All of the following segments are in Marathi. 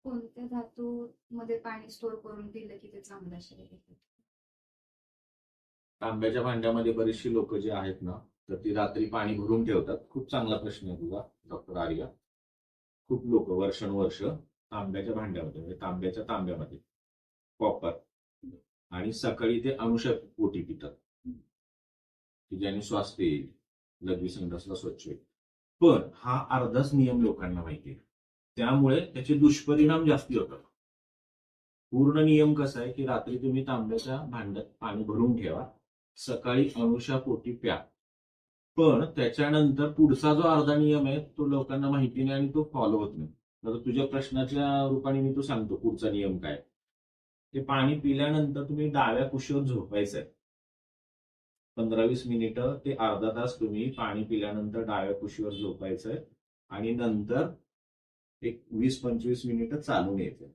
कोणत्या धातू मध्ये पाणी स्टोअर करून दिलं की ते चांगलं शरीर आहे? तांब्याच्या भांड्यामध्ये बरीचशी लोक जे आहेत ना, तर ती रात्री पाणी भरून ठेवतात. खूप चांगला प्रश्न आहे तुझा, डॉक्टर आर्या. खूप लोक वर्षानुवर्ष तांब्याच्या भांड्यामध्ये म्हणजे तांब्याच्या तांब्यामध्ये कॉपर आणि सकाळी ते अनुषपोटी पितात, की ज्याने स्वास्थ्य येईल, लघवी संडासला स्वच्छ होईल. पण हा अर्धाच नियम लोकांना माहिती आहे, त्यामुळे त्याचे दुष्परिणाम जास्ती होतात. पूर्ण नियम कसा आहे की रात्री तुम्ही तांब्याच्या भांड्यात पाणी भरून ठेवा, सकाळी अनुषापोटी प्या. पण त्याच्यानंतर पुढचा जो अर्धा नियम आहे तो लोकांना माहिती नाही आणि तो फॉलो होत नाही. आता तुझ्या प्रश्नाच्या रूपाने मी तो सांगतो पुढचा नियम काय. ते पाणी पिल्यानंतर तुम्ही डाव्या कुशीवर झोपायचंय. 15-20 मिनिटं ते अर्धा तास तुम्ही पाणी पिल्यानंतर डाव्या कुशीवर झोपायचंय आणि नंतर एक 20-25 मिनिटं चालून यायचं.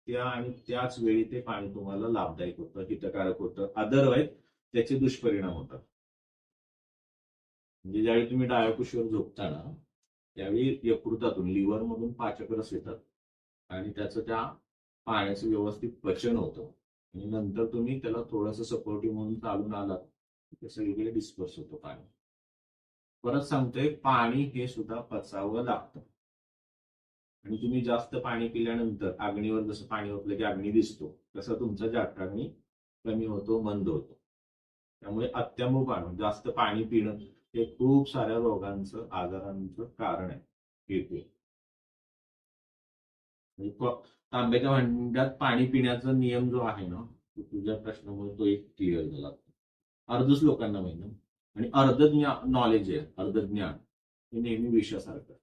त्या आणि त्याच वेळी ते पाणी तुम्हाला लाभदायक होतं, हितकारक होतं. अदरवाईज त्याचे दुष्परिणाम होतात. म्हणजे ज्यावेळी तुम्ही डाव्या कुशीवर झोपता ना, त्यावेळी यकृतातून लिव्हर मधून पाचक रस येतात आणि त्याचं त्या पाण्याचं व्यवस्थित पचन होतं आणि नंतर तुम्ही त्याला थोडंसं सपोर्टिव्ह म्हणून चालून आलात, ते सगळीकडे डिस्पर्स होतं पाणी. परत सांगतोय, पाणी हे सुद्धा पचावं लागतं आणि तुम्ही जास्त पाणी पिल्यानंतर अग्नीवर जसं पाणी ओतलं की अग्नी दिसतो, तसं तुमचा जाठराग्नी कमी होतो, मंद होतो. त्यामुळे अत्यामू पाणी, जास्त पाणी पिणं हे खूप साऱ्या रोगांचं, आजारांचं कारण आहे. हेतू. तांब्याच्या भांड्यात पाणी पिण्याचा नियम जो आहे ना, तो तुझ्या प्रश्नामुळे तो एक क्लिअर झाला. अर्धच लोकांना माहिती आणि अर्ध नॉलेज आहे, अर्ध ज्ञान हे नेहमी विषयासारखं.